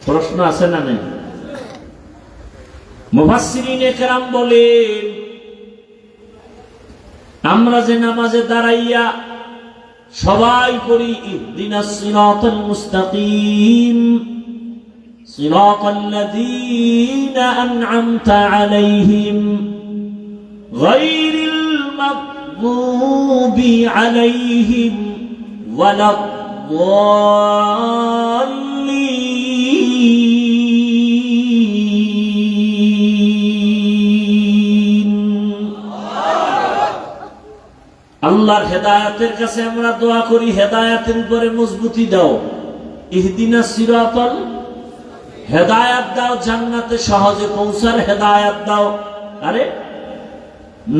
প্রশ্ন আছে না নেই? মুফাসসিরিনে কেরাম বলেন, আমরা যে নামাজে দাঁড়াইয়া সবাই পড়ি ইহদিনাস সিরাতাল মুস্তাকিম সিরাতাল্লাযীনা আন'আমতা আলাইহিম গায়রিল মাগযুবি আলাইহিম ওয়ালাদ-দাল্লিন। আল্লাহর হেদায়েতের কাছে আমরা দোয়া করি, হেদায়েতের উপরে মজবুতি দাও। ইহদিনাস সিরাতাল, হেদায়েত দাও, জান্নাতে সহজে পৌঁছার হেদায়েত দাও। আরে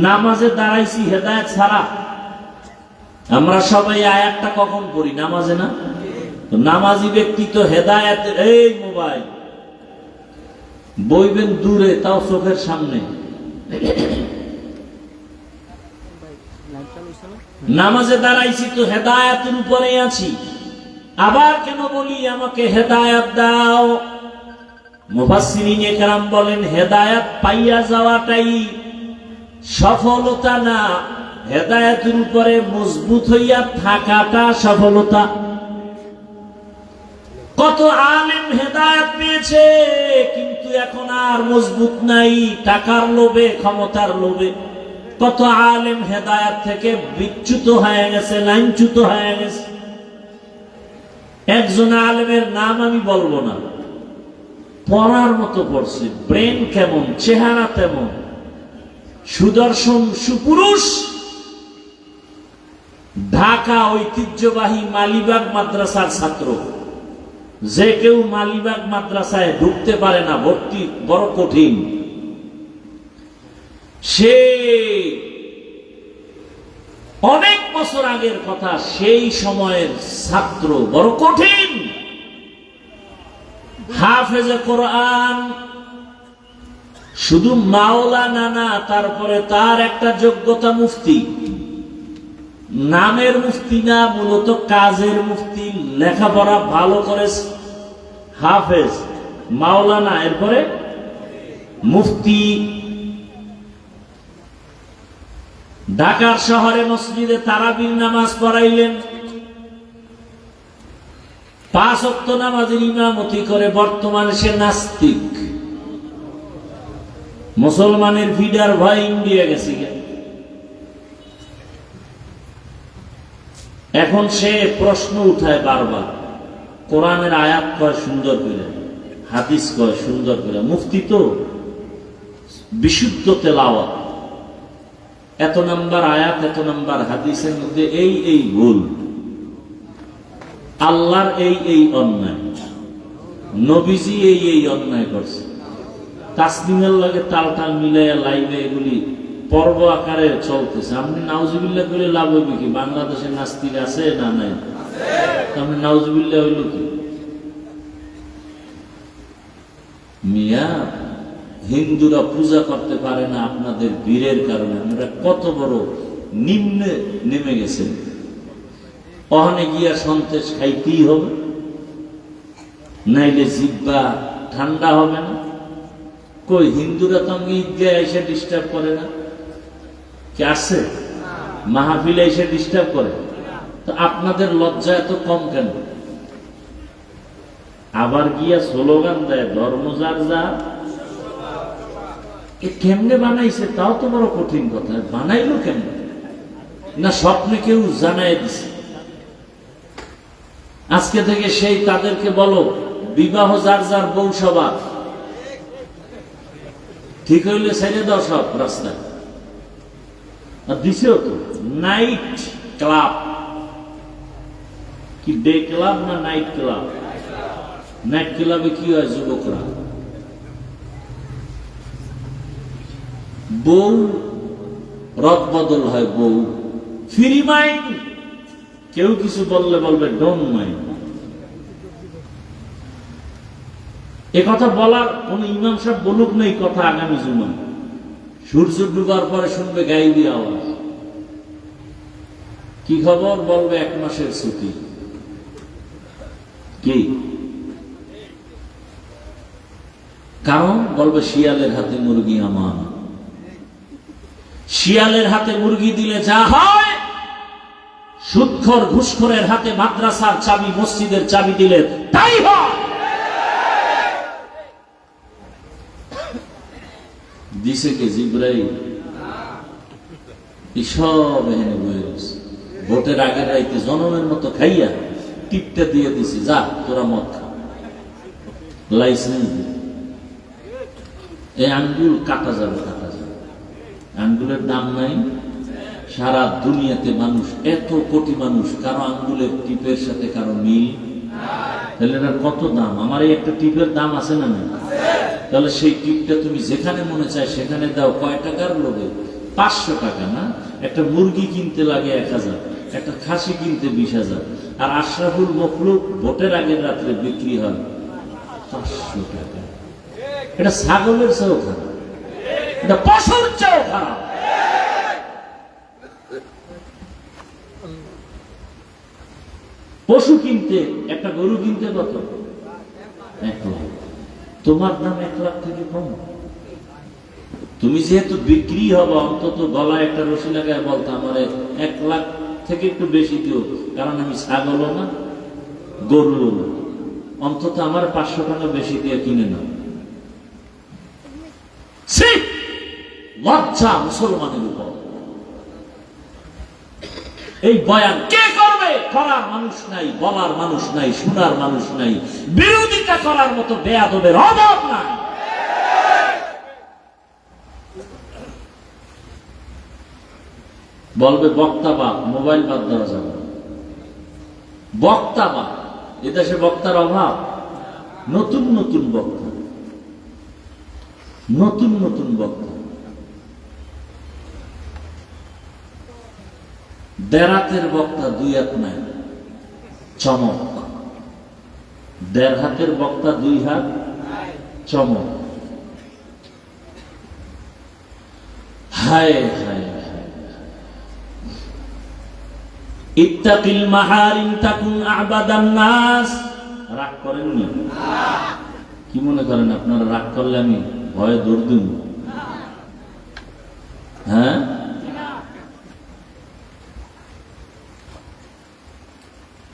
নামাজে দাঁড়াইছি হেদায়েত ছাড়া? আমরা সবাই আয়াতটা কখন পড়ি? নামাজে না? তো নামাজি ব্যক্তি তো হেদায়েতের, এই মোবাইল বইবেন দূরে, তাও চোখের সামনে। নামাজে দাঁড়াইছি তো হেদায়েতের উপরেই আছি। আবার কেন বলি আমাকে হেদায়েত দাও? মুফাসসিরিনে কেরাম বলেন, হেদায়েত পাইয়া যাওয়াটাই সফলতা না, হেদায়েতের উপরে মজবুত হইয়া থাকাটা সফলতা। কত আলেম হেদায়েত পেয়েছে কিন্তু এখন আর মজবুত নাই, টাকার লোভে, ক্ষমতার লোভে। কত আলেম হেদায়েত থেকে বিচ্যুত হয়ে গেছে, লাইনচ্যুত হয়ে গেছে। একজন আলেমের নাম আমি বলবো না, পড়ার মতো পড়ছে, ব্রেন কেমন, চেহারা তেমন, সুদর্শন সুপুরুষ। ঢাকা ঐতিহ্যবাহী মালিবাগ মাদ্রাসার ছাত্র। যে কেউ মালিবাগ মাদ্রাসায় ঢুকতে পারে না, ভর্তি বড় কঠিন। সে অনেক বছর আগের কথা, সেই সময়ের ছাত্র, বড় কঠিন। হাফেজে কোরআন, শুধু মাওলানা না, তারপরে তার একটা যোগ্যতা মুফতি। নামের মুফতি না, মূলত কাজের মুফতি। লেখাপড়া ভালো করে, হাফেজ, মাওলানা, এরপরে মুফতি। ঢাকার শহরে মসজিদে তারাবির নামাজ পড়াইলেন, 5 ওয়াক্ত নামাজের ইমামতি করে। বর্তমানে সে নাস্তিক, মুসলমানের ফিডার ভয় ইন্ডিয়া গেছে। এখন সে প্রশ্ন উঠায় বারবার, কোরআনের আয়াত কয় সুন্দর করে, হাদিস কয় সুন্দর করে, মুফতি তো বিশুদ্ধ তেলাওয়াত, এত নাম্বার আয়াত, এত নাম্বার হাদিসের মধ্যে এই ভুল, আল্লাহর এই অন্যায়, নবীজি এই অন্যায় করছে। তাসলিমের লাগে তাল মিলাইয়া লাইভে এগুলি পর্ব আকারে চলতেছে। আপনি নাউজুবিল্লাহ করে লাভ হইবে কি? বাংলাদেশে নাস্তিক আছে না নাই? আপনি নাউজুবিল্লাহ হইল কি? মিয়া, হিন্দুরা পূজা করতে পারে না আপনাদের বীরের কারণে। আমরা কত বড় নিম্নে নেমে গেছেন। ওখানে গিয়া সন্তেষ খাইতেই হবে, নাইলে জিহ্বা ঠান্ডা হবে না। কই হিন্দুরা তো আমি ঈদগাহে এসে ডিস্টার্ব করে না, কে আসছে? মাহফিলে এসে ডিস্টার্ব করে। তো আপনাদের লজ্জা এত কম কেন? আবার গিয়া স্লোগান দেয়, ধর্ম যার যার। কেমনে বানাইছে তাও তো বড় কঠিন কথা। বানাইলো কেমনে? না স্বপ্নে কেউ জানাই দিছে? আজকে থেকে সেই তাদেরকে বলো, বিবাহ যার যার বউ সবার, ঠিক হইলে ছেড়ে দাও সব রাস্তায়। দিছেও তো নাইট ক্লাব, কি ডে ক্লাব না নাইট ক্লাব? নাইট ক্লাবে কি হয়? যুবকরা, বউ রদ বদল হয়, বউ ফ্রি মাইন্ড। কেউ কিছু বললে বলবে ডোন্ট মাইন্ড। এ কথা বলার কোন ইমাম সাহেব বলুক না, এই কথা আগামী জুমা সূর্য ডুবার পরে শুনবে গাইবি আওয়াজ। কি খবর? বলবে 1 মাসের ছুটি। কি কারণ বলবে শিয়ালের হাতে মুরগি আমান। শিয়ালের হাতে মুরগি দিলে যা হয়, সুদখোর ঘুষখোরের হাতে মাদ্রাসার চাবি, মসজিদের চাবি দিলে তাই হয়। দিছে কে? জিব্রাইল। সব এখানে বয়ে রয়েছে। ভোটের আগের রাইতে জনমের মতো খাইয়া টিপটা দিয়ে দিছি, যা তোরা মদ খা, লাইসেন্স দিয়ে। এই আঙ্গুল কাটা যাবে, কাটা যাবে। আঙ্গুলের দাম নাই। সারা দুনিয়াতে মানুষ, এত কোটি মানুষ, কারো আঙ্গুলের টিপের সাথে কারো মিল। তাহলে এটার কত দাম? আমার এই একটা টিপের দাম আছে না? না। তাহলে সেই টিপটা তুমি যেখানে মনে চায় সেখানে দাও। কয় টাকার লোভে? 500 টাকা না? একটা মুরগি কিনতে লাগে 1000, একটা খাসি কিনতে 20,000, আর আশরাফুল মখলুক ভোটের আগের রাত্রে বিক্রি হয় 500 টাকা। এটা ছাগলের চেয়েও খারাপ, এটা পশুর চেয়েও খারাপ। পশু কিনতে, একটা গরু কিনতে কত? 1 লাখ। তোমার দাম 1 লাখ থেকে কম। তুমি যেহেতু বিক্রি হবো, অন্তত গলায় একটা রশি লাগায় বলতো আমার 1 লাখ থেকে একটু বেশি দিও, কারণ আমি ছাগলও না, গরুও না, অন্তত আমার 500 টাকা বেশি দিয়ে কিনে নাও। লজ্জা মুসলমানের উপর। এই বয়ান কে করবে? করার মানুষ নাই, বলার মানুষ নাই, শোনার মানুষ নাই, বিরোধিতা করার মতো বেয়াদবের অভাব নাই। বলবে বক্তা বাপ, মোবাইল বাদ দেওয়া যাবে। বক্তা বাপ, এদেশে বক্তার অভাব। নতুন নতুন বক্তা, নতুন নতুন বক্তা। দেড় বক্তা 2 হাত নাই, চমক। 1.5 হাতের বক্তা 2 হাত, চমক। হায় হায় হায়। ইত্তাকিল মাহারিম তাকুন আবাদান নাস। রাগ করেননি? কি মনে করেন আপনারা রাগ করলে আমি ভয়ে দৌড় দিব? হ্যাঁ,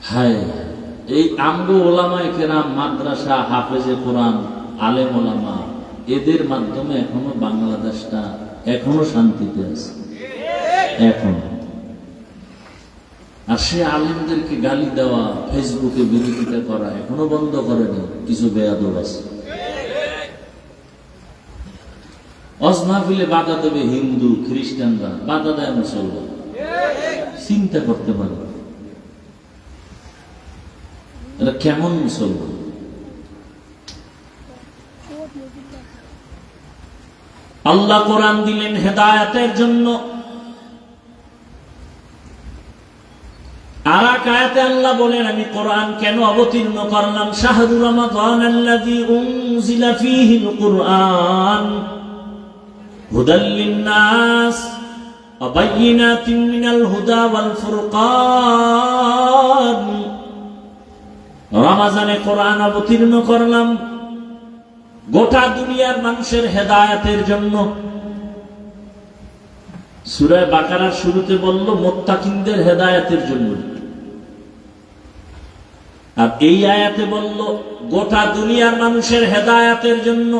হায়। এই আমগো ওলামায়ে কেরাম, মাদ্রাসা, হাফেজে কোরআন, আলেম ওলামা, এদের মাধ্যমে এখনো বাংলাদেশটা এখনো শান্তিতে আছে, এখনো। আর সে আলেমদেরকে গালি দেওয়া, ফেসবুকে বিরোধিতা করা এখনো বন্ধ করেনি। কিছু বেয়াদব আছে। ওয়াজ মাহফিলে বাধা দেবে হিন্দু, খ্রিস্টানরা, বাধা দেয় মুসলমান। চিন্তা করতে পারে এটা কেমন মুসলমান? আল্লাহ কোরআন দিলেন হেদায়েতের জন্য। আর এক আয়াতে আল্লাহ বলেন, আমি কোরআন কেন অবতীর্ণ করলাম? শাহরু রমাদান আল্লাযী উনজিলা ফীহিল কুরআন হুদাল লিন-নাস ওয়া বায়িনাতিন মিনাল হুদা ওয়াল ফুরকান। রমজানে কোরআন অবতীর্ণ করলাম গোটা দুনিয়ার মানুষের হেদায়েতের জন্য। সূরা বাকারার শুরুতে বলল মুত্তাকিনদের হেদায়েতের জন্য, আর এই আয়াতে বলল গোটা দুনিয়ার মানুষের হেদায়েতের জন্য।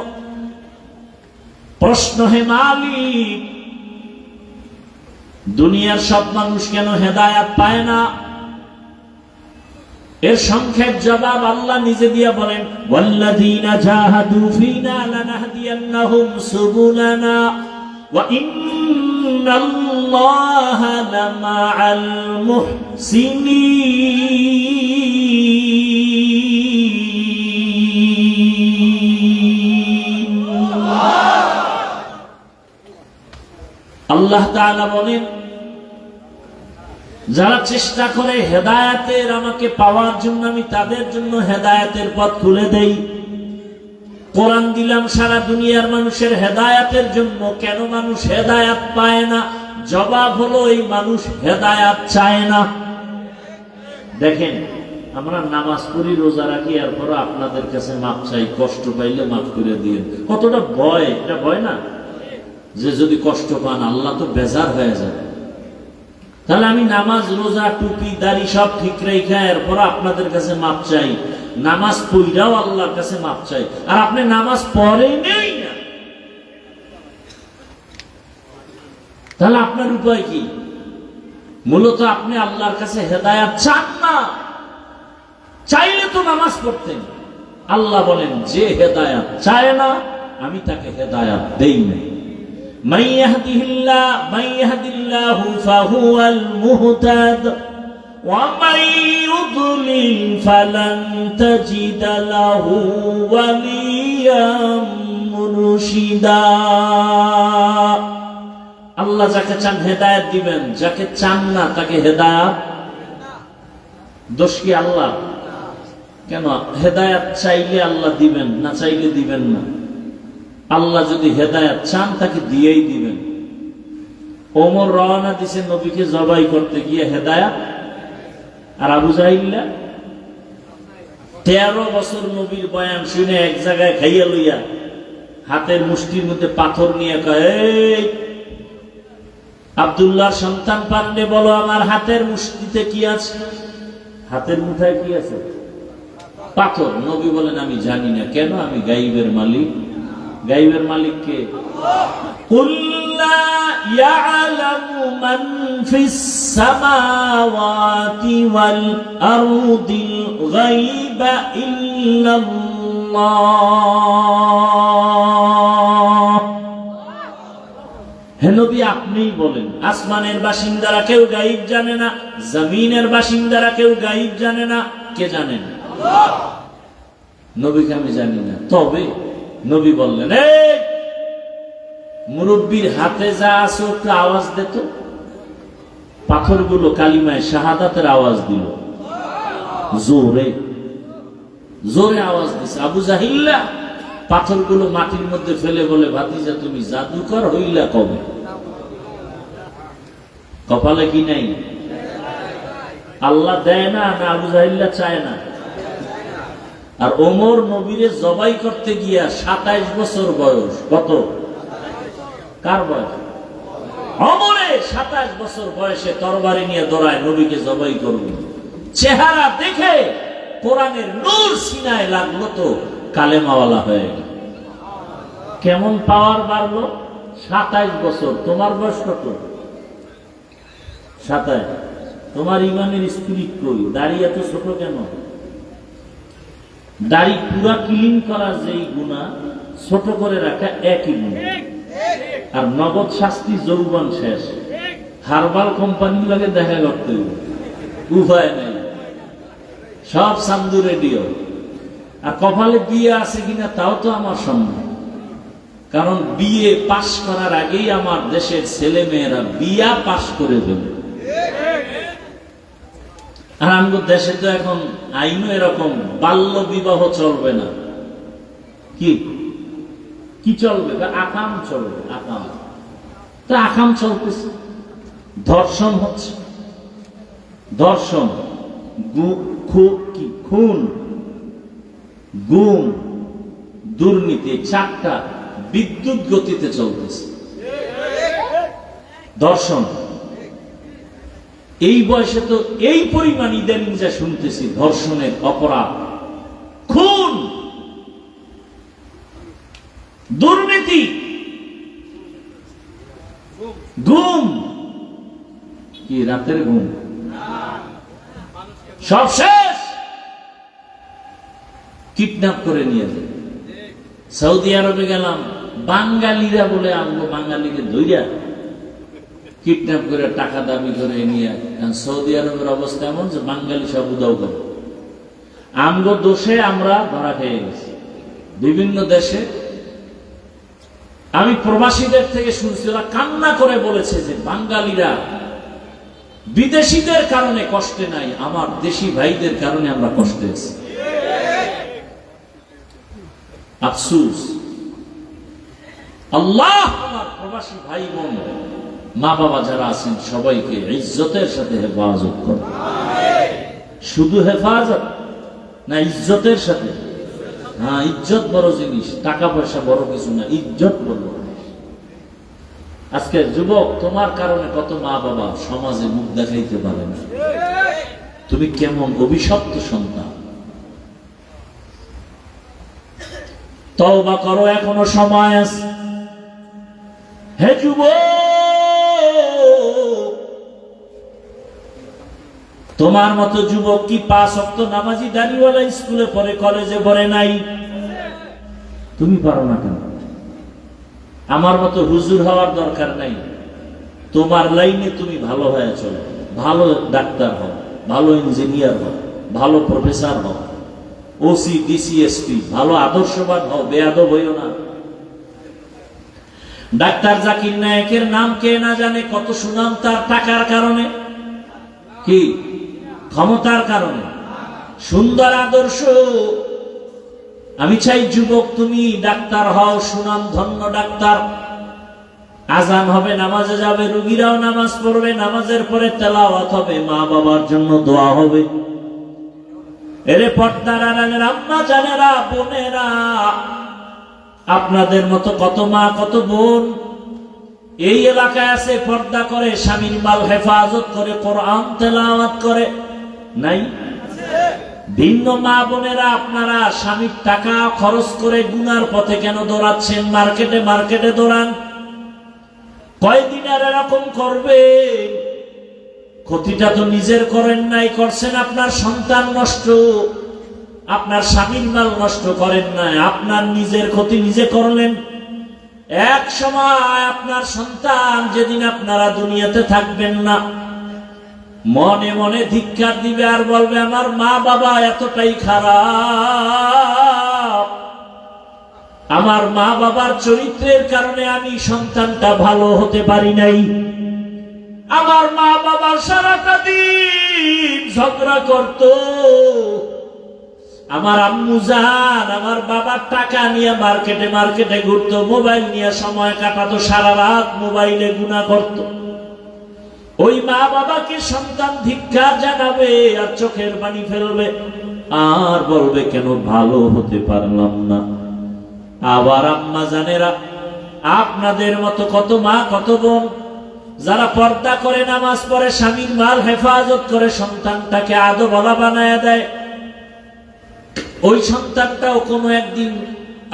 প্রশ্ন, হে মালিক, দুনিয়ার সব মানুষ কেন হেদায়েত পায় না? এর সংক্ষেপ জবাব আল্লাহ নিজে দিয়া বলেন, ওয়াল্লাযীনা জাহাদু ফীনা লানাহদিয়ান্নাহুম সুবুলানা ওয়া ইন্নাল্লাহা লামাআল মুহসিনিন। আল্লাহ তাআলা বলেন, যারা চেষ্টা করে হেদায়েতের আমাকে পাওয়ার জন্য, আমি তাদের জন্য হেদায়েতের পথ খুলে দেই। কোরআন দিলাম সারা দুনিয়ার মানুষের হেদায়েতের জন্য। কেন মানুষ হেদায়েত পায় না? জবাব হলো, এই মানুষ হেদায়েত চায় না। দেখেন, আমরা নামাজ পড়ি, রোজা রাখি, এরপর আপনাদের কাছে মাপ চাই, কষ্ট পাইলে মাফ করে দিয়ে। কতটা ভয়, এটা ভয় না যে যদি কষ্ট পান আল্লাহ তো বেজার হয়ে যাবে। তাহলে আমি নামাজ, রোজা, টুপি, দাড়ি সব ঠিক রেখে এরপর আপনাদের কাছে মাপ চাই, নামাজ পড়াও আল্লাহর কাছে মাপ চাই, আর আপনি নামাজ পড়েই নেই না, তাহলে আপনার উপায় কি? মূলত আপনি আল্লাহর কাছে হেদায়াত চান না, চাইলে তো নামাজ পড়তেন। আল্লাহ বলেন যে হেদায়াত চায় না আমি তাকে হেদায়াত দেই না। মান ইয়াহদিল্লাহু ফাহুয়াল মুহতাদ ওয়া মান ইউদ্লিল ফালান তাজিদা লাহু ওয়ালিয়াম মুরশিদা। আল্লাহ যাকে চান হেদায়েত দিবেন, যাকে চান না তাকে হেদায়েত। দোষ কি আল্লাহ? কেন? হেদায়েত চাইলে আল্লাহ দিবেন, না চাইলে দিবেন না। আল্লাহ যদি হেদায়েত চান তাকে দিয়েই দিবেন। ওমর রওনা দিছে নবীকে জবাই করতে গিয়ে হেদায়েত, আর আবু জাহিল্লা 13 বছর নবীর বয়ান শুনে এক জায়গায় খাইয়া লইয়া হাতের মুষ্টির মধ্যে পাথর নিয়ে কয়, এই আব্দুল্লাহর সন্তান পারলে বলো আমার হাতের মুষ্টিতে কি আছে? হাতের মুঠায় কি আছে? পাথর। নবী বলেন আমি জানি না। কেন? আমি গাইবের মালিক। গাইবের মালিক কে? কুল লা ইয়ালামু মান ফিস সামাওয়াতি ওয়াল আরদিল গায়বা ইল্লাল্লাহ। হে নবী আপনিই বলেন, আসমানের বাসিন্দারা কেউ গায়ব জানে না, জমিনের বাসিন্দারা কেউ গায়ব জানে না। কে জানেন? আল্লাহ। নবীকে আমি জানি না। তবে নবী বললেন, এই মুরব্বীর হাতে যা আছে একটু আওয়াজ দিত। পাথরগুলো কালিমায় শাহাদাতের আওয়াজ দিল, জোরে জোরে আওয়াজ দিছে। আবু জাহিল্লা পাথরগুলো মাটির মধ্যে ফেলে বলে, ভাতিজা তুমি জাদুকর হইলা কবে? কপালে কি নাই? আল্লাহ দেয় না, না আবু জাহিল্লা চায় না? আর ওমর নবীরে জবাই করতে গিয়া 27 বছর বয়স। কত? কার বয়স? ওমরে 27 বছর বয়সে তরবারি নিয়ে দৌড়ায় নবীকে জবাই করবে। চেহারা দেখে কোরআনের নূর সিনায় লাগলো তো কালেমাওয়ালা হয়ে গেল। কেমন পাওয়ার বাড়লো? 27 বছর। তোমার বয়স কত? 27। তোমার ইমানের স্পিরিট কই? দাড়ি এত ছোট কেন? দাড়ি পুরা ক্লিন করা যেই গুনাহ, ছোট করে রাখা একই গুনাহ। আর নগদ শাস্তি যৌবন শেষ। হারবাল কোম্পানির লাগে দেখা করতে উপায় নেই, সব সান্দু রেডিও। আর কপালে বিয়ে আছে কিনা তাও তো আমার সম্ভব, কারণ বিয়ে পাশ করার আগেই আমার দেশের ছেলে মেয়েরা বিয়া পাশ করে দেবে। আর আমাদের দেশে তো এখন আইনও এরকম, বাল্য বিবাহ চলবে না। কি কি চলবে? আকাম চলবে। আকাম তো আকাম চলতেছে। ধর্ষণ হচ্ছে, ধর্ষণ, খুন, গুম, দুর্নীতি, চারটা বিদ্যুৎ গতিতে চলতেছে। ধর্ষণ এই বয়সে তো এই পরিমাণ ইদানিং যা শুনতেছি, ধর্ষণের অপরাধ, খুন, দুর্নীতি, গুম, কি রাতের ঘুম, সব শেষ। কিডন্যাপ করে নিয়ে যায়। সৌদি আরবে গেলাম, বাঙালিরা বলে আমগো বাঙালিকে ধইরা কিডন্যাপ করে টাকা দাবি করে নিয়ে। সৌদি আরবের অবস্থা এমন যে বাঙালি সব উদাও করে। আমগো দোষে আমরা ধরা খেয়ে গেছি বিভিন্ন দেশে। আমি প্রবাসীদের থেকে শুনছি, ওরা কান্না করে বলেছে যে বাঙালিরা বিদেশিদের কারণে কষ্টে নাই, আমার দেশি ভাইদের কারণে আমরা কষ্টে আছি। আফসোস। আল্লাহ আমার প্রবাসী ভাই বোন, মা বাবা যারা আছেন সবাইকে ইজ্জতের সাথে হেফাজত করুন, শুধু হেফাজত না ইজ্জতের সাথে? হ্যাঁ, ইজ্জত বড় জিনিস, টাকা পয়সা বড় কিছু না, ইজ্জত বড়। আজকে যুবক, তোমার কারণে কত মা বাবা সমাজে মুখ দেখাইতে পারে না। তুমি কেমন অভিশপ্ত সন্তান। তওবা করো, এখনো সময় আছে। হে যুবক, তোমার মতো যুবক কি 5 ওয়াক্ত নামাজি দাড়িওয়ালা স্কুলে পড়ে, কলেজে পড়ে নাই? তুমি পারো না কেন? আমার মতো হুজুর হওয়ার দরকার নাই। তোমার লাইনে তুমি ভালো হয়ে চলো, ভালো ডাক্তার হও, ভালো ইঞ্জিনিয়ার হও, ভালো প্রফেসর হও, ওসি ডিসি এসপি, ভালো আদর্শবান হও, বেয়াদব হইও না। ডাক্তার জাকির নায়েকের নাম কে না জানে? কত সুনাম তার টাকার কারণে, কি ক্ষমতার কারণে, সুন্দর আদর্শ। আমি চাই যুবক তুমি ডাক্তার হও, সুনাম ধন্য ডাক্তার। আজান হবে, নামাজে যাবে, রোগীরাও নামাজ পড়বে, নামাজের পরে তেলাওয়াত হবে, মা বাবার জন্য দোয়া হবে। এরে পর্দার আড়ালের আম্মা জানেরা, বোনেরা, আপনাদের মতো কত মা কত বোন এই এলাকায় আছে, পর্দা করে, স্বামীর মাল হেফাজত করে, কোরআন তেলাওয়াত করে, নাই? ভিন্ন মা বোনেরা, আপনারা স্বামীর টাকা খরচ করে গুনার পথে কেন দৌড়াচ্ছেন? মার্কেটে মার্কেটে দৌড়ান। কয়দিন আর এরকম করবে? ক্ষতিটা তো নিজের করেন নাই, করছেন আপনার সন্তান নষ্ট। আপনার স্বামীর মাল নষ্ট করেন নাই, আপনার নিজের ক্ষতি নিজে করলেন। এক সময় আপনার সন্তান, যেদিন আপনারা দুনিয়াতে থাকবেন না, মনে মনে ধিক্কার দিবে আর বলবে আমার মা বাবা এতটাই খারাপ, আমার মা বাবার চরিত্রের কারণে আমি সন্তানটা ভালো হতে পারি নাই। আমার মা বাবা সারাটা দিন ঝগড়া করত, আমার আম্মু জান আমার বাবার টাকা নিয়ে মার্কেটে মার্কেটে ঘুরতো, মোবাইল নিয়ে সময় কাটাতো, সারা রাত মোবাইলে গুনাহ করত। ওই মা বাবাকে সন্তান ধিক্কার জানাবে আর চোখের পানি ফেলবে আর বলবে কেন ভালো হতে পারলাম না। আবার আম্মা জানেরা, আপনাদের মতো কত মা কত বোন যারা পর্দা করে, নামাজ পড়ে, স্বামীর মাল হেফাজত করে, সন্তানটাকে আদবলা বানায় দেয়। ওই সন্তানটাও কোনো একদিন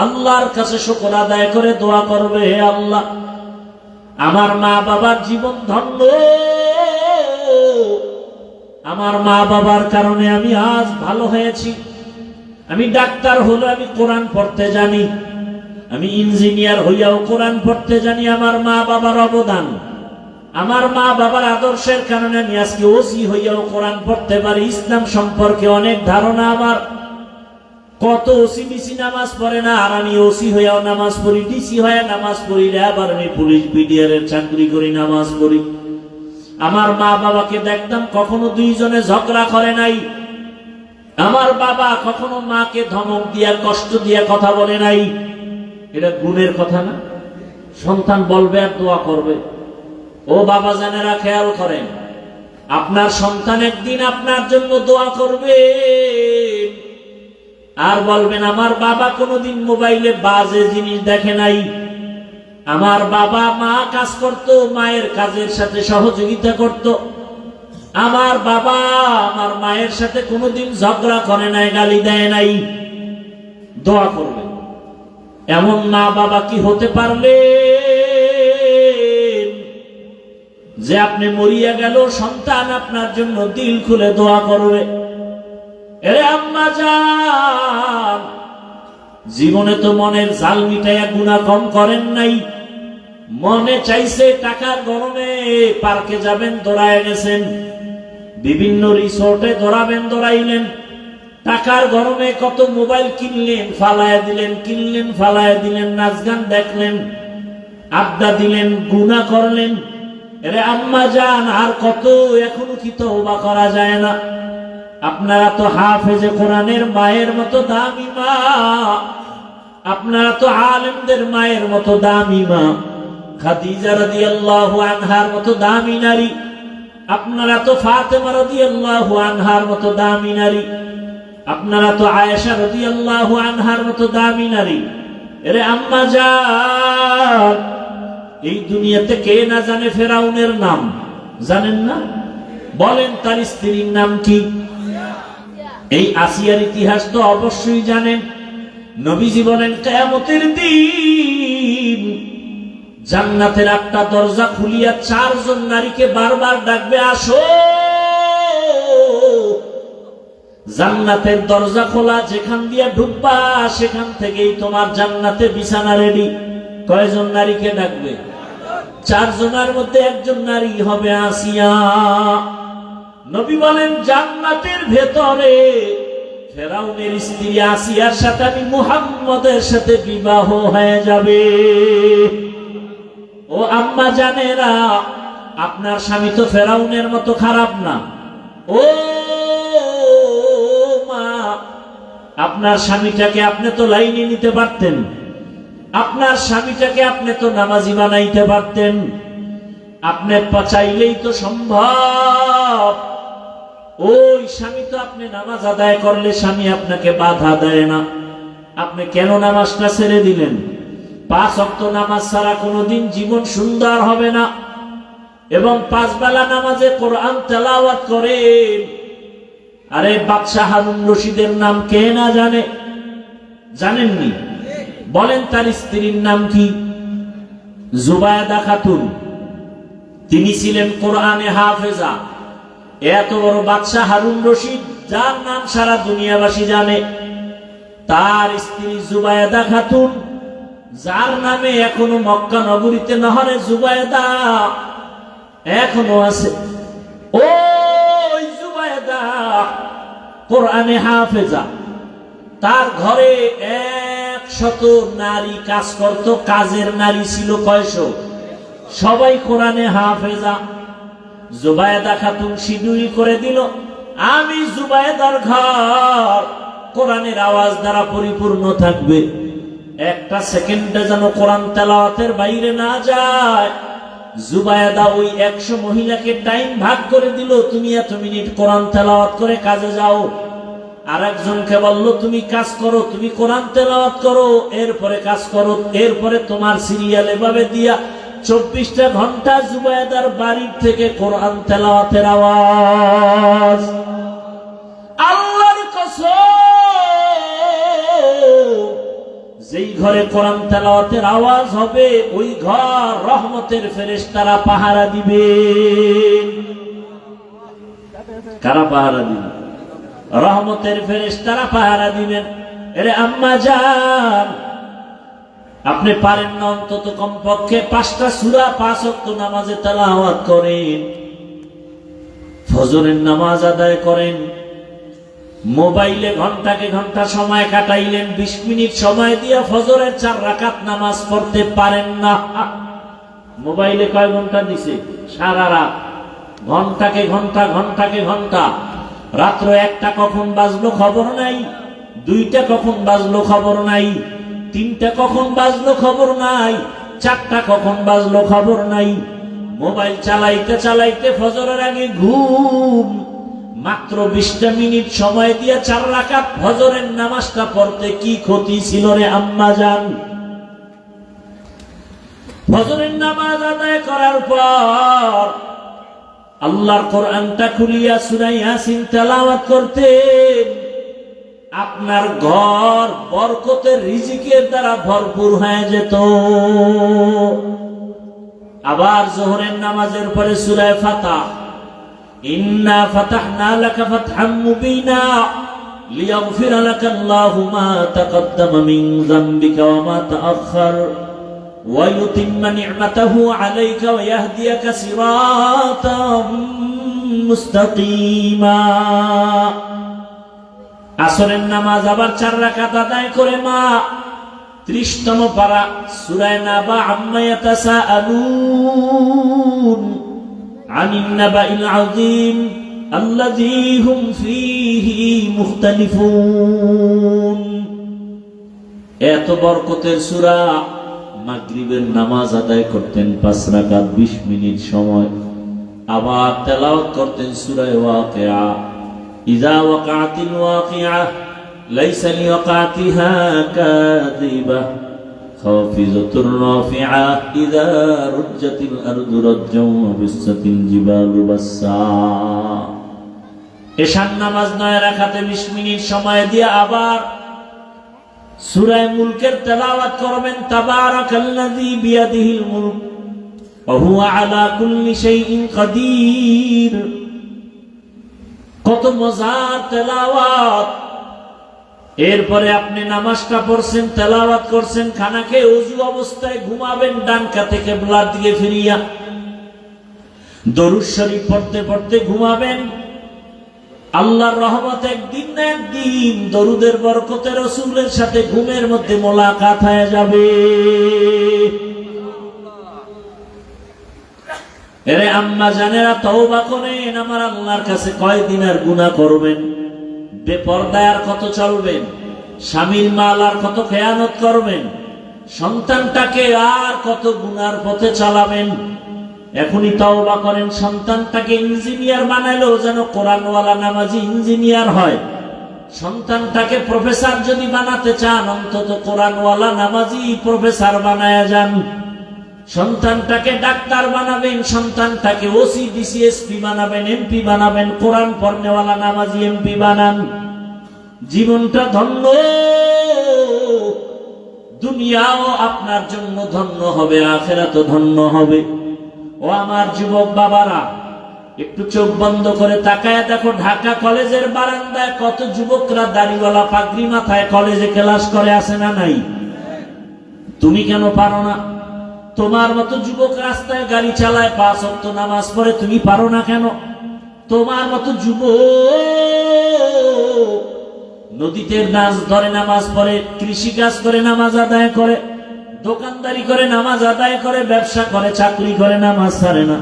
আল্লাহর কাছে শুকর আদায় করে দোয়া করবে, হে আল্লাহ আমার মা বাবার জীবন ধন্য, আমার মা বাবার কারণে আমি আজ ভালো হয়েছি। আমি ডাক্তার হলো, আমি কোরআন পড়তে জানি, আমি ইঞ্জিনিয়ার হইয়াও কোরআন পড়তে জানি। আমার মা বাবার অবদান, আমার মা বাবার আদর্শের কারণে আমি আজকে ওসি হইয়াও কোরআন পড়তে পারি। ইসলাম সম্পর্কে অনেক ধারণা আমার। কত ওসি ডিসি নামাজ পড়ে না, আর আমি ওসি হইয়াও নামাজ পড়ি, ডিসি হয়ে নামাজ পড়ি, আবার আমি পুলিশ বিডিআর এর চাকরি করি, নামাজ পড়ি। আমার মা বাবাকে দেখতাম কখনো দুইজনে ঝগড়া করে নাই। আমার বাবা কখনো মাকে ধমক দিয়া কষ্ট দিয়া কথা বলে নাই। এটা গুণের কথা না? সন্তান বলবে আর দোয়া করবে। ও বাবা জানেরা, খেয়াল করেন, আপনার সন্তান একদিন আপনার জন্য দোয়া করবে আর বলবেন আমার বাবা কোনোদিন মোবাইলে বাজে জিনিস দেখে নাই, আমার বাবা মা কাজ করত, মায়ের কাজের সাথে সহযোগিতা করত, আমার বাবা আমার মায়ের সাথে কোনোদিন ঝগড়া করে নাই, গালি দেয় নাই। দোয়া করবে। এমন মা বাবা কি হতে পারলে যে আপনি মরিয়া গেল সন্তান আপনার জন্য দিল খুলে দোয়া করবে? এরে আম্মা জান, জীবনে তো মনের জাল মিটাইয়া গুনাহ কম করেন নাই। মনে চাইছে টাকার গরমে পার্কে যাবেন, দৌড়ায় গেছেন, বিভিন্ন রিসোর্টে দৌড়াবেন, দৌড়াইলেন। টাকার গরমে কত মোবাইল কিনলেন, ফালায়া দিলেন, কিনলেন ফালায়া দিলেন, নাচ গান দেখলেন, আড্ডা দিলেন, গুনাহ করলেন। এরে আম্মা জান, আর কত? এখনো কি তওবা করা যায় না? আপনারা তো হাফেজে কোরআনের মায়ের মতো দামি মা, আপনারা তো আলেমদের মায়ের মতো দামি মা, খাদিজা রাদিয়াল্লাহু আনহার মতো দামি নারী। আপনারা তো ফাতেমা রাদিয়াল্লাহু আনহার মতো দামি নারী, আপনারা তো আয়েশা রাদিয়াল্লাহু আনহার মতো দামি নারী। এরে আম্মা জান, এই দুনিয়াতে কে না জানে ফেরাউনের নাম? জানেন না? বলেন তার স্ত্রীর নাম কি? এই আসিয়ার ইতিহাস তো অবশ্যই জানেন। নবীজি বলেন কিয়ামতের দিন জান্নাতের একটা দরজা খুলিয়া 4 জন নারীকে বারবার ডাকবে, আসো। জান্নাতের দরজা খোলা, যেখান দিয়ে ঢুকবা সেখান থেকেই তোমার জান্নাতে বিছানা রেডি। কয়জন নারীকে ডাকবে? 4 জনের মধ্যে একজন নারী হবে আসিয়া। নবী বলেন জান্নাতের ভেতরে ফেরাউনের স্ত্রী আসিয়ার সাথে আমি মুহাম্মদের সাথে বিবাহ হয়ে যাবে। ও আম্মা জানেরা, আপনার স্বামী তো ফেরাউনের মতো খারাপ না। ও মা, আপনার স্বামীটাকে আপনি তো লাইনে নিতে পারতেন, আপনার স্বামীটাকে আপনি তো নামাজি বানাইতে পারতেন, আপনি চাইলেই তো সম্ভব। ওই স্বামী তো আপনি নামাজ আদায় করলে স্বামী আপনাকে বাধা দেয় না, আপনি কেন নামাজটা ছেড়ে দিলেন? 5 ওয়াক্ত নামাজ ছাড়া কোনোদিন জীবন সুন্দর হবে না। এবং 5 বেলা নামাজে কোরআন তেলাওয়াত করেন। আরে বাদশাহ হারুন রশিদের নাম কে না জানে? জানেননি? বলেন তার স্ত্রীর নাম কি? জুবায়দা খাতুন। তিনি ছিলেন কোরআনে হাফেজা। এত বড় বাদশাহ হারুন রশিদ, যার নাম সারা দুনিয়াবাসী জানে, তার স্ত্রী জুবায়দা খাতুন, যার নামে এখনো মক্কা নগরীতে নহরে জুবায়দা এখনো আছে। ওই জুবায়দা কোরআনে হাফেজা, তার ঘরে 100 নারী কাজ করত। কাজের নারী ছিল কয়শো? সবাই কোরআনে হাফেজা। জুবায়দা খাতুন শিডিউল করে দিল, আমি জুবায়দার ঘর কোরআনের আওয়াজ দ্বারা পরিপূর্ণ থাকবে, একটা সেকেন্ডে যেন কোরআন তেলাওয়াতের বাইরে না যায়। জুবায়দা ওই 100 মহিলাকে টাইম ভাগ করে দিল, তুমি এত মিনিট কোরআন তেলাওয়াত করে কাজে যাও। আর একজনকে বলল তুমি কাজ করো, তুমি কোরআন তেলাওয়াত করো, এরপরে কাজ করো। এরপরে তোমার সিরিয়াল এভাবে দিয়া 24টা ঘন্টা জুবায়দার বাড়ির থেকে কোরআন তেলাওয়াতের আওয়াজ। আল্লাহর কসম, যেই ঘরে কোরআন তেলাওয়াতের আওয়াজ হবে ওই ঘর রহমতের ফেরেশতারা পাহারা দিবে। কারা পাহারা দিবে? রহমতের ফেরেশতারা পাহারা দিবেন। এরে আম্মা জান, আপনি পারেন না অন্তত কমপক্ষে 5টা সূরা 5 ওয়াক্ত নামাজে তেলাওয়াত করেন, ফজরের নামাজ আদায় করেন। মোবাইলে ঘন্টাকে ঘন্টা সময় কাটাইলেন, 20 মিনিট সময় দিয়ে ফজরের 4 রাকাত নামাজ পড়তে পারেন না। মোবাইলে কয় ঘন্টা দিছে? সারা রাত। ঘন্টাকে ঘন্টা, ঘন্টাকে ঘন্টা। রাত্র 1টা কখন বাজলো খবর নাই, 2টা কখন বাজলো খবর নাই, 3টা কখন বাজলো খবর নাই, 4টা কখন বাজলো খবর নাই। মোবাইল চালাইতে চালাইতে ফজরের আগে ঘুম। মাত্র 20টা মিনিট সময় দিয়ে 4 রাকাত ফজরের নামাজটা পড়তে কি ক্ষতি ছিল রে আম্মা জান? ফজরের নামাজ আদায় করার পর আল্লাহর কোরআনটা খুলিয়া সূরা ইয়াসিন তেলাওয়াত করতেন। আপনার ঘর বরকতের রিজিকের দ্বারা ভরপুর হয়ে যেত। আবার যোহরের নামাজের পরে সূরা ফাতিহা, ইন্না ফাতাহনা লাকা ফাতহাম মুবিনা লিয়াগফিরা লাকা আল্লাহু মা তাকদ্দামা মিন যামবিকা ওয়া মা তাআখার ওয়া ইউতিম্মা নি'মাতাহু আলাইকা ওয়া ইয়াহদিয়াকা সিরাতাম মুস্তাকিমা। আসরের নামাজ আবার 4 রাকাত আদায় করে মা 30তম পারা সূরা নাবা আম্মা ইয়াতাসাআলুন আনিন নাবাইল আযীম আল্লাযী হুম ফীহি মুখতালিফুন। এত বরকতের সূরা। মাগরিবের নামাজ আদায় করতেন 5 রাকাত 20 মিনিট সময়। আবার তেলাওয়াত করতেন সূরা ওয়াকিয়া, ইযা ওয়াকাতিল ওয়াকিয়া লাইসা লিওয়াকাতিহা কাযিবা খাফিজাতুর রাফিআ ইযা রুজ্জাতিল আরদু রাজ্জাও ওয়া বিসাতিল জিবালু বাসসা। এশার নামাজ 9 রাকাতে 20 মিনিট সময় দিয়ে আবার সূরা মুলকের তেলাওয়াত করবেন, তাবারাকাল্লাযী বিয়াদিহিল মুলক ওয়া হুয়া আলা কুল্লি শাইইন কাদির। কত মজার তেলাওয়াত। এরপরে আপনি নামাজটা পড়ছেন, তেলাওয়াত করছেন, খানা খেয়ে ওযু অবস্থায় ঘুমাবেন ডান কাতে কিবলার দিকে ফিরিয়া, দরুদ শরীফ পড়তে পড়তে ঘুমাবেন। আল্লাহর রহমত একদিন না একদিন দরুদের বরকতে রাসূলের সাথে ঘুমের মধ্যে মোলাকাত হয়ে যাবে। এরে আম্মা জানেরা, তওবা করেন। আমার আল্লাহর কাছে কয়দিন আর গুনাহ করবেন? বেপরদায় আর কত চলবেন? স্বামীর মাল আর কত খেয়ানত করবেন? সন্তানটাকে আর কত গুনার পথে চালাবেন? এখনই তওবা করেন। সন্তানটাকে ইঞ্জিনিয়ার বানাইলেও যেন কোরআনওয়ালা নামাজি ইঞ্জিনিয়ার হয়। সন্তানটাকে প্রফেসর যদি বানাতে চান, অন্তত কোরআনওয়ালা নামাজি প্রফেসর বানায়া যান। সন্তানটাকে ডাক্তার বানাবেন, সন্তানটাকে ওসি ডিসিএসপি বানাবেন, এমপি বানাবেন, কোরআন পড়নেওয়ালা নামাজি এমপি বানান। জীবনটা ধন্য, দুনিয়াও আপনার জন্য ধন্য হবে, আখিরাতও ধন্য হবে। ও আমার যুবক বাবারা, একটু চোখ বন্ধ করে তাকায় দেখো, ঢাকা কলেজের বারান্দায় কত যুবকরা দাড়িওয়ালা পাগড়ি মাথায় কলেজে ক্লাস করে, আছে না নাই? তুমি কেন পারো না? তোমার মতো যুবক রাস্তায় গাড়ি চালায়, 5 ওয়াক্ত নামাজ পড়ে, তুমি পারো না কেন? তোমার মতো যুবক নদীতে মাছ ধরে নামাজ পড়ে, কৃষি কাজ করে নামাজ আদায় করে, দোকানদারি করে নামাজ আদায় করে, ব্যবসা করে, চাকরি করে, নামাজ ছাড়ে না।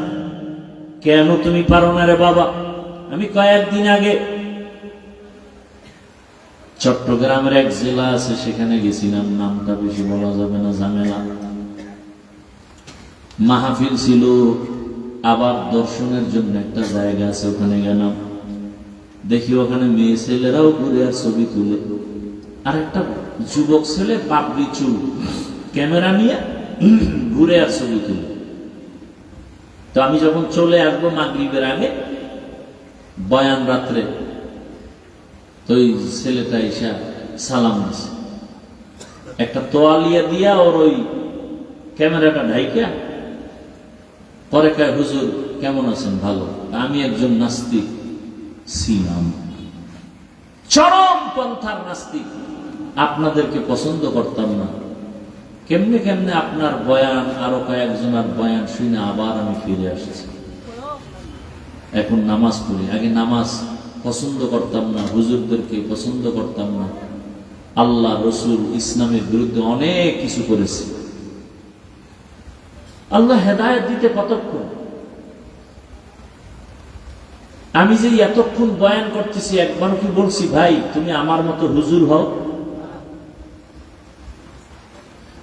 কেন তুমি পারো না রে বাবা? আমি কয়েকদিন আগে চট্টগ্রামের এক জেলা আছে, সেখানে গেছিলাম, নামটা বেশি বলা যাবে না, ঝামেলা। মাহফিল ছিল, আবার দর্শনের জন্য একটা জায়গা আছে, ওখানে গেলাম। দেখি ওখানে মেয়ে ছেলেরাও ঘুরে আর ছবি তুলে, আর একটা যুবক ছেলে পাগড়ি চুল ক্যামেরা নিয়ে ঘুরে আর ছবি তুলে। তো আমি যখন চলে আসবো মাগরিবের আগে, বয়ান রাত্রে, তো ওই ছেলেটা এসে সালাম দিছে, একটা তোয়ালিয়া দিয়া ওর ওই ক্যামেরাটা ঢাইকা পরে কয়, হুজুর কেমন আছেন? ভালো। আমি একজন নাস্তিক ছিলাম, চরম পন্থার নাস্তিক, আপনাদেরকে পছন্দ করতাম না। কেমনে কেমনে আপনার বয়ান, আরো কয়েকজনের বয়ান শুনে আবার আমি ফিরে আসছি, এখন নামাজ পড়ি। আগে নামাজ পছন্দ করতাম না, হুজুরদেরকে পছন্দ করতাম না, আল্লাহ রসুল ইসলামের বিরুদ্ধে অনেক কিছু করেছি। আল্লাহ হেদায়েত দিতে কতক্ষণ? আমি যে এতক্ষণ বয়ান করতেছি, একবার কি বলছি ভাই তুমি আমার মতো হুজুর হও?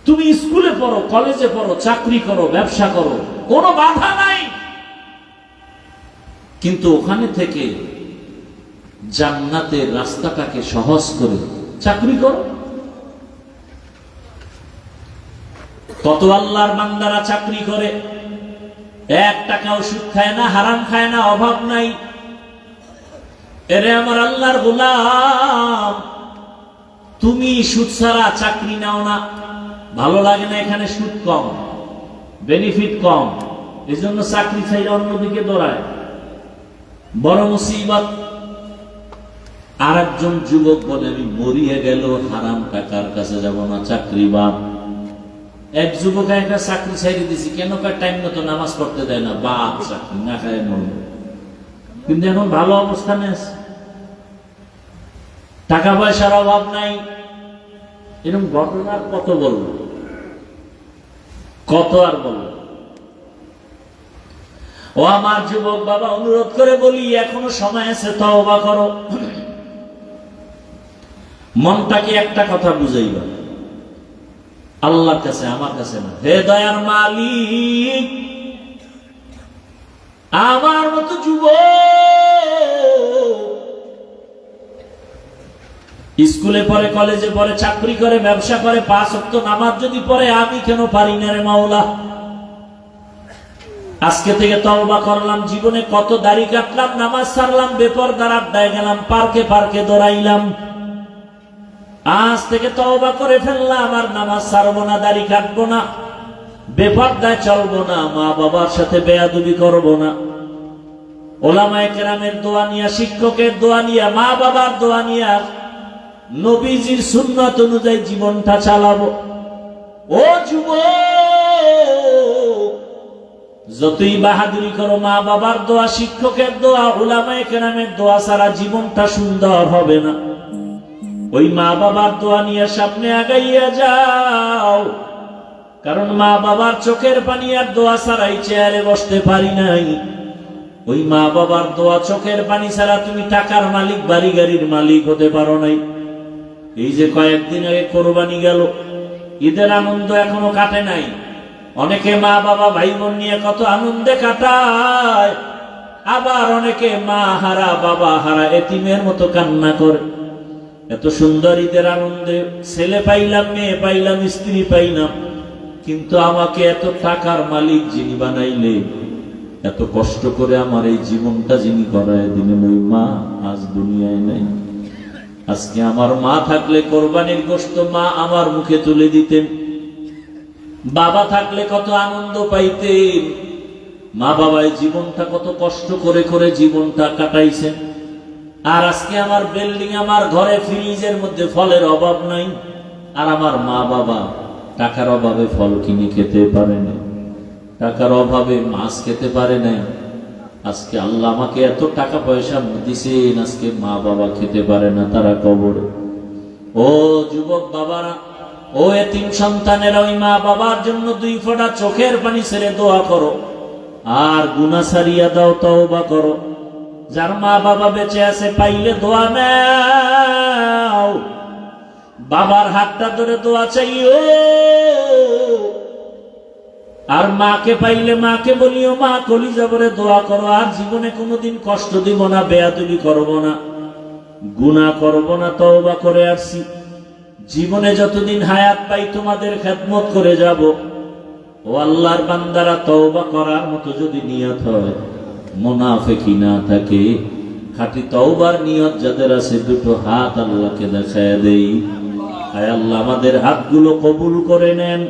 তুমি স্কুলে পড়ো, কলেজে পড়ো, চাকরি করো, ব্যবসা করো, কোনো বাধা নাই, কিন্তু ওখানে থেকে জান্নাতের রাস্তাটাকে সহজ করে চাকরি করো। কত আল্লাহর বান্দারা চাকরি করে, 1 টাকাও সুদ খায় না, হারাম খায় না, অভাব নাই। এরে আমার আল্লাহর গোলাম, তুমি সুদ ছাড়া চাকরি নাও না, ভালো লাগে না, এখানে সুদ কম, বেনিফিট কম, এই জন্য চাকরি চাইলে অন্যদিকে দৌড়ায়, বড় মুসিবত। আর একজন যুবক বলে, আমি মরিয়ে গেল হারাম টাকার কাছে যাব না, চাকরি বাদ। এক যুবক একটা চাকরি ছেড়ে দিছি, কেন? টাইম মতো নামাজ পড়তে দেয় না, বাদ, চাকরি না খায় মরল। কিন্তু এখন ভালো অবস্থানে আছে, টাকা পয়সার অভাব নাই। এরকম ঘটনার কত বলবো, কত আর বলবো। ও আমার যুবক বাবা, অনুরোধ করে বলি, এখনো সময় আছে, তওবা করো। মনটাকে একটা কথা বুঝাইবা, আল্লাহর কাছে, আমার কাছে না। হে দয়ার মালিক, আমার মতো যুবক স্কুলে পড়ে, কলেজে পড়ে, চাকরি করে, ব্যবসা করে, 5 ওয়াক্ত নামাজ যদি পড়ে, আমি কেন পারি না রে মাওলা? আজকে থেকে তওবা করলাম। জীবনে কত দাড়ি কাটলাম, নামাজ ছাড়লাম, বেপরদার আড্ডায় গেলাম, পার্কে পার্কে দৌড়াইলাম। আজ থেকে তওবা করে ফেললাম, আর নামাজ ছাড়বো না, দাড়ি কাটবো না, বেপরদায় চলবো না, মা বাবার সাথে বেয়াদবি করবো না। ওলামায়ে কেরামের দোয়া নিয়া, শিক্ষকের দোয়া নিয়া, মা বাবার দোয়া নিয়া, নবীজির সুন্নাত অনুযায়ী জীবনটা চালাবো। ও যুবক, যতই বাহাদুরি করো, মা বাবার দোয়া, শিক্ষকের দোয়া, উলামায়ে কেরামের দোয়া ছাড়া জীবনটা সুন্দর হবে না। ওই মা বাবার দোয়া নিয়ে সামনে আগাইয়া যাও, কারণ মা বাবার চোখের পানি আর দোয়া ছাড়াই চেয়ারে বসতে পারি নাই। ওই মা বাবার দোয়া, চোখের পানি ছাড়া তুমি টাকার মালিক, বাড়ি গাড়ির মালিক হতে পারো নাই। এই যে কয়েকদিন আগে কোরবানি গেল, ঈদের আনন্দ এখনো কাটে নাই। অনেকে মা বাবা ভাই বোন নিয়ে কত আনন্দে কাটায়, আবার অনেকে মা হারা, বাবা হারা, এতিমের মতো কান্না করে। এত সুন্দর ঈদের আনন্দে ছেলে পাইলাম, মেয়ে পাইলাম, স্ত্রী পাইলাম, কিন্তু আমাকে এত টাকার মালিক যিনি বানাইলে, এত কষ্ট করে আমার এই জীবনটা যিনি করায় দিলেন, ওই মা আজ দুনিয়ায় নাই। আজকে আমার মা থাকলে কোরবানির গোশত মা আমার মুখে তুলে দিতেন, বাবা থাকলে কত আনন্দ পাইতেন। মা বাবাই জীবনটা কত কষ্ট করে করে জীবনটা কাটাইছেন। আর আজকে আমার বিল্ডিং, আমার ঘরে ফ্রিজের মধ্যে ফলের অভাব নাই, আর আমার মা বাবা টাকার অভাবে ফল কিনে খেতে পারে না, টাকার অভাবে মাছ খেতে পারে না। আজকে আল্লাহ আমাকে এত টাকা পয়সা দিছেন, আজকে মা বাবা খেতে পারে না, তারা কবরে। ও যুবক বাবারা, ও এতিম সন্তানেরা, ওই মা বাবার জন্য 2 ফোঁটা চোখের পানি ছেড়ে দোয়া করো, আর গুনাহ ছাড়িয়া দাও, তওবা করো। যার মা বাবা বেঁচে আছে, পাইলে দোয়া নাও, বাবার হাতটা ধরে দোয়া চাইও। আর মাকে পাইলে মাকে বলিও, মা কলিজা ভরে দোয়া করো। আর জীবনে কোনোদিন কষ্ট দিব না, বেয়াদবি করব না, গুনাহ করব না, তওবা করে আসছি। জীবনে যতদিন হায়াত পাই তোমাদের খেদমত করে যাব। ও আল্লাহর বান্দারা, তওবা করার মতো যদি নিয়ত হয়, মুনাফিকি না থাকে, খাঁটি তওবার নিয়ত যাদের আছে, 2টো হাত আল্লাহকে দেখায় দেই। আয় আল্লাহ, আমাদের হাতগুলো কবুল করে নেন,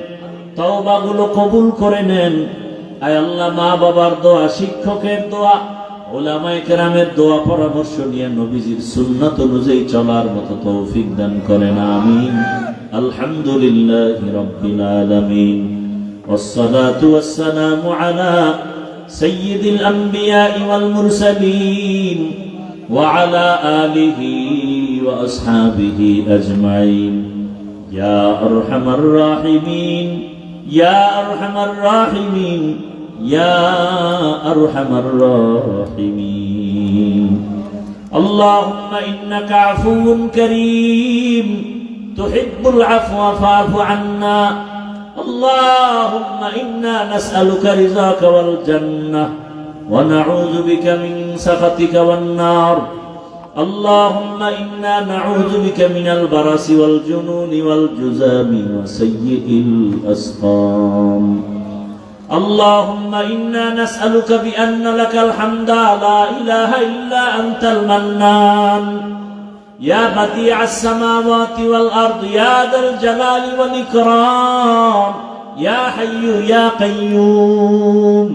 তওবাগুলো কবুল করে নেন। আয় আল্লাহ, মা বাবার দোয়া, শিক্ষকের দোয়া, উলামায়ে কেরামের দোয়া, পরামর্শ নিয়ে নবীজির সুন্নাত অনুযায়ী চলার মতো তৌফিক দান করেন, আমিন। আলহামদুলিল্লাহি রাব্বিল আলামিন, والصلاة والسلام على سيد الأنبياء والمرسلين وعلى آله وأصحابه أجمعين. يا أرحم الراحمين، يا أرحم الراحمين، يا أرحم الراحمين. اللهم إنك عفو كريم تحب العفو فاعف عنا. اللهم إنا نسألك رضاك والجنة ونعوذ بك من سخطك والنار. اللهم إنا نعوذ بك من البرص والجنون والجذام وسيء الأسقام. اللهم إنا نسألك بأن لك الحمد لا إله إلا أنت المنان، يا بديع السماوات والأرض، يا ذا الجلال والإكرام، يا حي يا قيوم.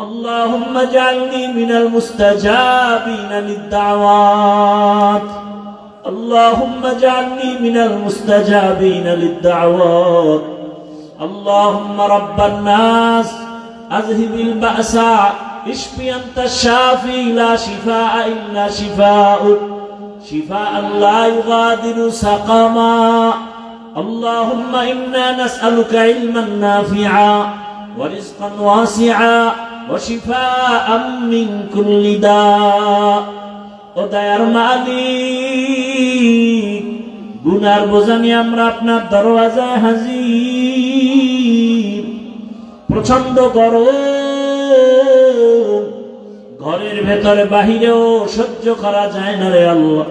اللهم اجعلني من المستجابين للدعوات، اللهم اجعلني من المستجابين للدعوات. اللهم رب الناس أذهب البأساء، اشف أنت الشافي، لا شفاء إلا شفاؤك، شفاء لا يغادر سقما. اللهم إنا نسألك علما نافعا ورزقا واسعا وشفاء من كل داء. ও দয়ার মালিক, গুনার বোঝা নিয়ে আমরা আপনার দরওয়াজায় হাজির। প্রচন্ড গরম, ঘরের ভেতরে বাহিরেও সহ্য করা যায় না রে আল্লাহ।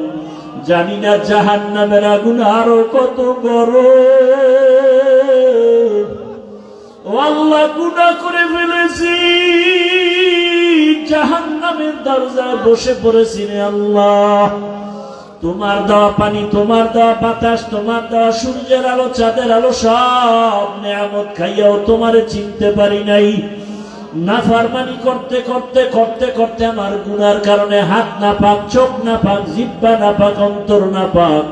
জানি না জাহান্নামের আগুন আরো কত বড়। ও আল্লাহ, গুনাহ করে ফেলেছি, জাহান্নামের দরজায় বসে পড়েছি রে আল্লাহ। তোমার দেওয়া পানি, তোমার দেওয়া বাতাস, তোমার দেওয়া সূর্যের আলো, চাঁদের আলো, সব নেয়ামত খাইয়াও তোমারে চিনতে পারি নাই। নাফরমানি করতে করতে করতে করতে আমার গুনার কারণে হাত না পাক, চোখ না পাক, জিহ্বা না পাক, অন্তর না পাক।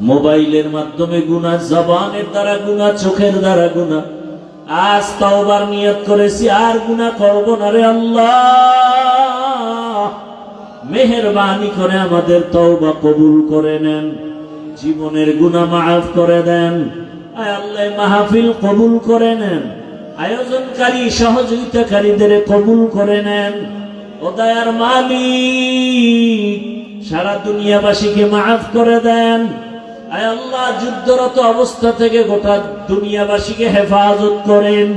মোবাইলের মাধ্যমে গুনাহ, জবানের দ্বারা গুনাহ, চোখের দ্বারা গুনাহ। আজ তওবার নিয়ত করেছি, আর গুনাহ করব না রে আল্লাহ। মেহেরবানি করে আমাদের তওবা কবুল করে নেন, জীবনের গুনাহ মাফ করে দেন। আয় আল্লাহ, মাহফিল কবুল করে নেন, আয়োজনকারী সহযোগিতাকারীদের কবুল করে নেন। ও দয়ার মালিক, সারা দুনিয়াবাসীকে মাফ করে দেন। আয় আল্লাহ, যুদ্ধরত অবস্থা থেকে গোটা দুনিয়াবাসীকে হেফাজত করেন।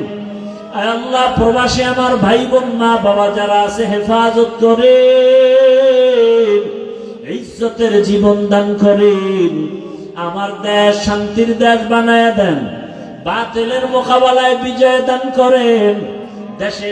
আয় আল্লাহ, প্রবাসী আমার ভাই বোন, মা বাবা যারা আছে, হেফাজত করেন, ইজ্জতের জীবন দান করেন। আমার দেশ শান্তির দেশ বানায় দেন, বাতিলের মোকাবেলায় বিজয় দান করেন। দেশে